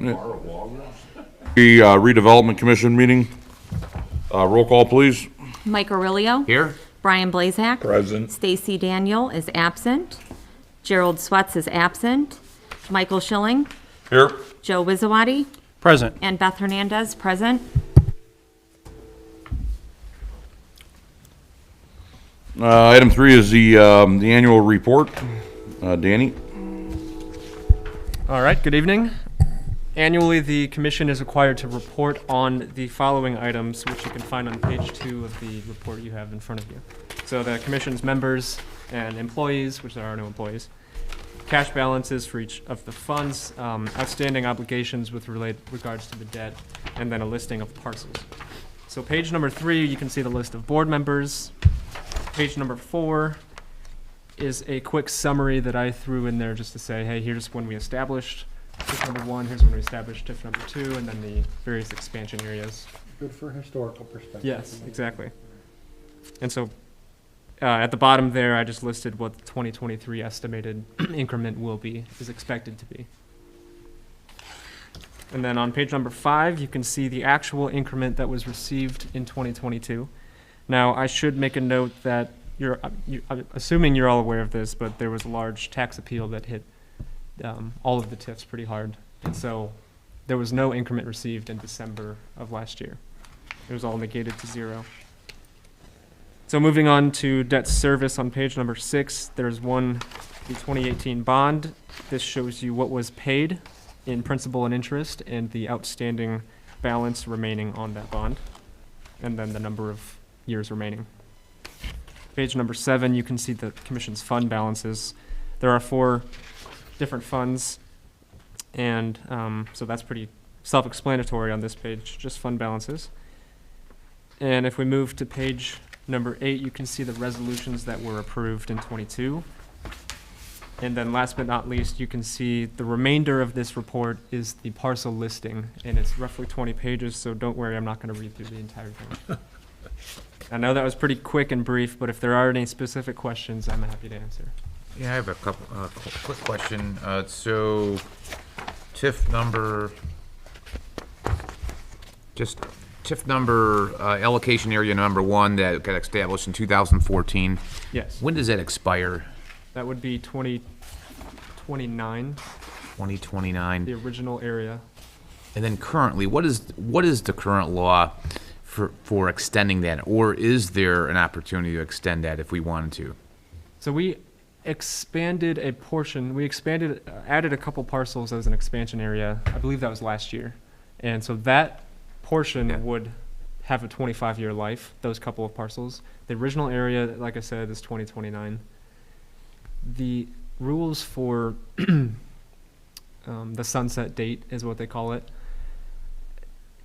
The Redevelopment Commission meeting. Roll call, please. Mike Aurelio. Here? Brian Blazak. Present. Stacy Daniel is absent. Gerald Swets is absent. Michael Schilling. Here. Joe Wizawati. Present. And Beth Hernandez, present. Item 3 is the annual report. Danny? All right, good evening. Annually, the commission is required to report on the following items, which you can find on page 2 of the report you have in front of you. So the commission's members and employees, which there are no employees, cash balances for each of the funds, outstanding obligations with regards to the debt, and then a listing of parcels. So page number 3, you can see the list of board members. Page number 4 is a quick summary that I threw in there just to say, hey, here's when we established TIF number 1, here's when we established TIF number 2, and then the various expansion areas. Good for historical perspective. Yes, exactly. And so at the bottom there, I just listed what the 2023 estimated increment is expected to be. And then on page number 5, you can see the actual increment that was received in 2022. Now, I should make a note that I'm assuming you're all aware of this, but there was a large tax appeal that hit all of the TIFs pretty hard. And so there was no increment received in December of last year. It was all negated to 0. So moving on to debt service on page number 6, there's the 2018 bond. This shows you what was paid in principal and interest and the outstanding balance remaining on that bond, and then the number of years remaining. Page number 7, you can see the commission's fund balances. There are 4 different funds, and so that's pretty self-explanatory on this page, just fund balances. And if we move to page number 8, you can see the resolutions that were approved in 22. And then last but not least, you can see the remainder of this report is the parcel listing, and it's roughly 20 pages, so don't worry, I'm not going to read through the entire thing. I know that was pretty quick and brief, but if there are any specific questions, I'm happy to answer. Yeah, I have a couple, quick question. So TIF number, allocation area number 1 that got established in 2014. Yes. When does that expire? That would be 2029, 2029. the original area. And then currently, what is the current law for extending that, or is there an opportunity to extend that if we wanted to? So we expanded a portion. We added a couple parcels as an expansion area. I believe that was last year. And so that portion would have a 25-year life, those couple of parcels. The original area, like I said, is 2029. The rules for the sunset date is what they call it,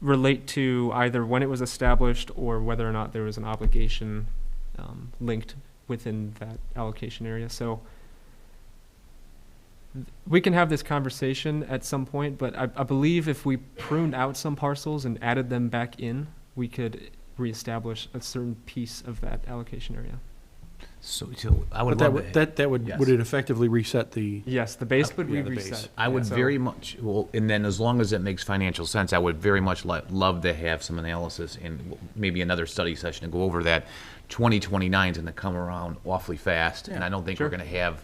relate to either when it was established or whether or not there was an obligation linked within that allocation area. So we can have this conversation at some point, but I believe if we pruned out some parcels and added them back in, we could reestablish a certain piece of that allocation area. So I would But love that would, Yes. would it effectively reset the? Yes, the base would Yeah, be the base. reset. I would So- very much, well, and then as long as it makes financial sense, I would very much love to have some analysis and maybe another study session to go over that. 2029 is going to come around awfully fast, and I don't think sure. we're going to have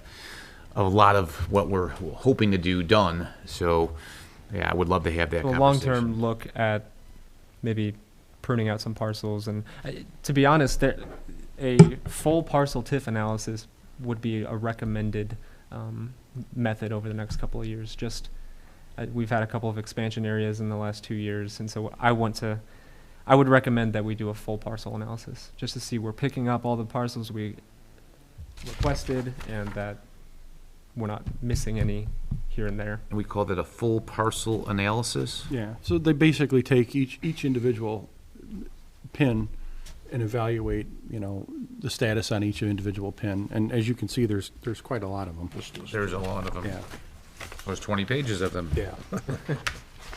a lot of what we're hoping to do done. So, yeah, I would love to have that A conversation. long-term look at maybe pruning out some parcels. And to be honest, a full parcel TIF analysis would be a recommended method over the next couple of years. We've had a couple of expansion areas in the last 2 years, and so I would recommend that we do a full parcel analysis just to see we're picking up all the parcels we requested and that we're not missing any here and there. And we call that a full parcel analysis? Yeah, so they basically take each individual pin and evaluate, the status on each individual pin. And as you can see, there's quite a lot of them. There's a lot of them. Yeah, There's 20 pages of them. yeah.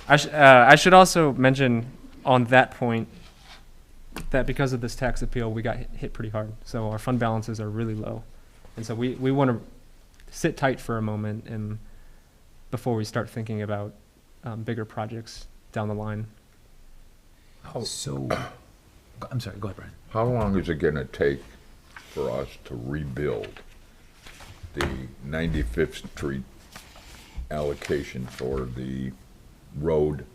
I should also mention on that point that because of this tax appeal, we got hit pretty hard. So our fund balances are really low. And so we want to sit tight for a moment and before we start thinking about bigger projects down the line. So, I'm sorry, go ahead, Brian. How long is it gonna take for us to rebuild the 95th Street allocation for the road,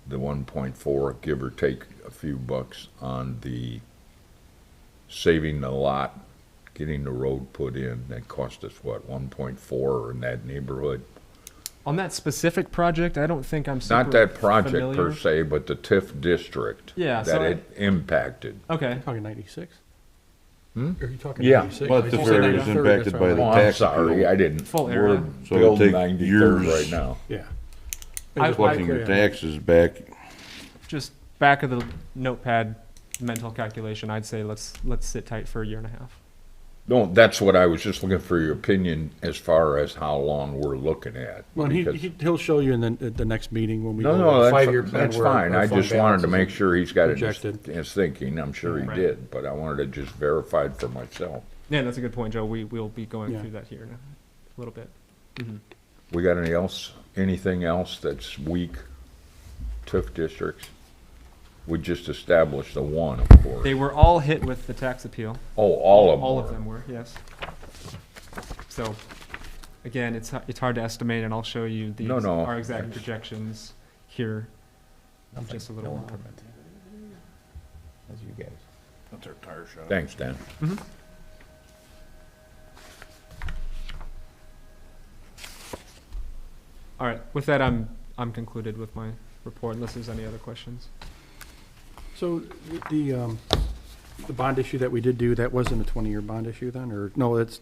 the 1.4, give or take a few bucks on the saving the lot, getting the road put in, that cost us what, 1.4 in that neighborhood? On that specific project, I don't think I'm super Not that project familiar. per se, but the TIF district. Yeah, so That I- it impacted. Okay. Talking 96? Hmm? Are you talking Yeah. 96? But I the thought you said area is 93rd, impacted that's by why the Oh, I- I'm tax sorry, appeal. I didn't. Full We're area. So it'll building take 93rd years. right now. Yeah. Collecting your taxes back. Just back of the notepad mental calculation, I'd say let's sit tight for a year and a half. No, that's what I was just looking for your opinion as far as how long we're looking at. Well, because- he'll show you in the next meeting when we No, go no, over the 5-year that's, plan. that's where our fine. I fund just wanted to balances make are sure he's got it projected. in his thinking. I'm sure he Right. did, but I wanted to just verify it for myself. Yeah, that's a good point, Joe. We'll be going Yeah. through that here in a little bit. We got anything else that's weak? TIF districts? We just established the one, of course. They were all hit with the tax appeal. Oh, all of them All were. of them were, yes. So, again, it's hard to estimate, and I'll show you No, no, our exact that's- projections here in just a little No while. increment. That's you guys. That's our tire shop. Thanks, Dan. All right, with that, I'm concluded with my report, unless there's any other questions. So the bond issue that we did do, that wasn't a 20-year bond issue then, or, no, it's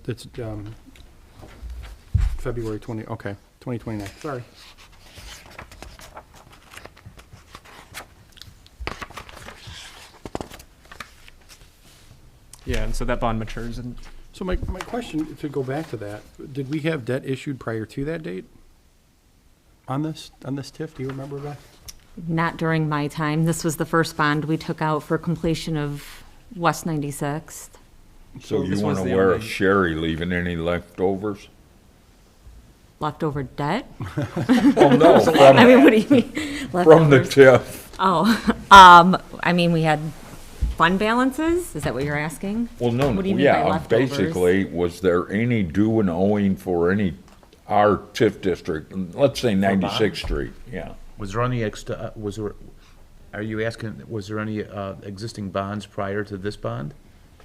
February 20, okay, 2029, sorry. Yeah, and so that bond matures in So my question, to go back to that, did we have debt issued prior to that date? On this TIF, do you remember, Beth? Not during my time. This was the first bond we took out for completion of West 96th. So this you was weren't the aware of only- Sherry leaving any leftovers? Leftover debt? Oh, no, I mean, what do you mean? from the Leftovers? TIF. Oh, I mean, we had fund balances? Is that what you're asking? Well, no, What do you mean by yeah, leftovers? basically, was there any due and owing for our TIF district, let's say 96th Street, yeah. Was there any are you asking, was there any existing bonds prior to this bond?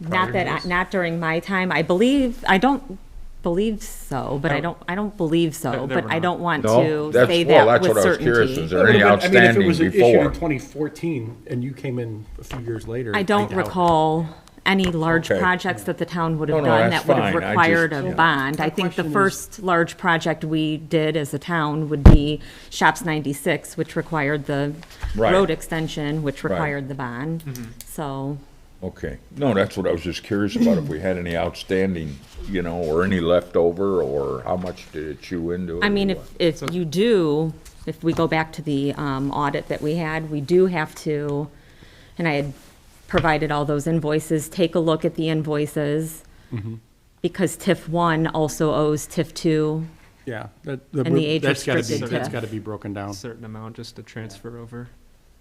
Not Prior to this? not during my time. I don't believe so, but I don't believe so, There but were I not. don't want No, to that's, say well, that that's with what I was curious, is certainty. there any I mean, if outstanding it was issued before? in 2014 and you came in a few years later. I don't doubt it. recall any large Okay. projects that the town would have No, no, done that's that would have fine. I required just- a yeah. bond. I My think the question is- first large project we did as a town would be Shops 96, which required the Right. road extension, which Right. required the bond. Mm-hmm. So, Okay, no, that's what I was just curious about, if we had any outstanding, or any leftover, or how much did it chew into it? I mean, or what? if you do, if we go back to the audit that we had, we do have to, and I had provided all those invoices, take a look at the invoices, because TIF 1 also owes TIF 2. Yeah, And the age that's gotta be, restricted that's TIF. gotta be broken a down. certain amount just to transfer over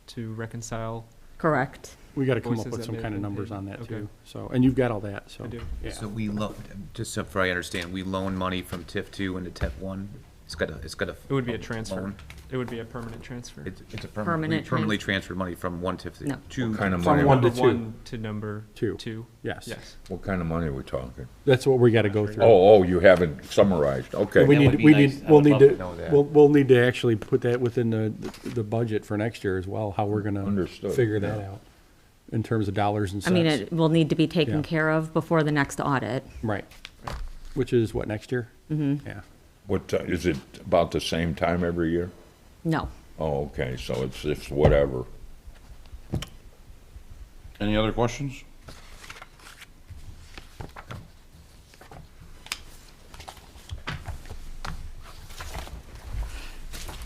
to reconcile. Correct. We gotta come up Invoices with that some may kind of have been numbers paid. on that Okay. too. So, and you've got all that, so. I do. Yeah. So we loan, just so I understand, we loan money from TIF 2 into TIF 1? It's got a. It would be a transfer. loan. It would be a permanent transfer. It's a Permanent permanently transferred money from one TIF No. to. What kind of From money, one to Number two. 1 to number Two. 2. Yes. Yes. what kind of money are we talking? That's what we gotta go through. Oh, you haven't summarized, okay. We That need, would be we nice. need, I we'll would need love to, to know that. we'll need to actually put that within the budget for next year as well, how we're gonna Understood, figure that yeah. out in terms of dollars and I cents. mean, it will need to be taken Yeah. care of before the next audit. Right. Which is what, next year? Mm-hmm. Yeah. What, is it about the same time every year? No. Oh, okay, so it's whatever. Any other questions?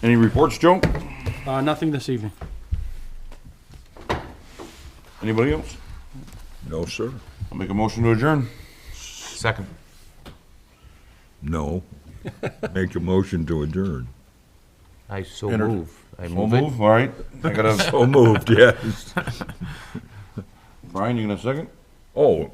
Any reports, Joe? Nothing this evening. Anybody else? No, sir. I'll make a motion to adjourn. I so Enter- move. I So move it. move, all right. I got a, So moved, yes. Brian, you gonna second? Oh,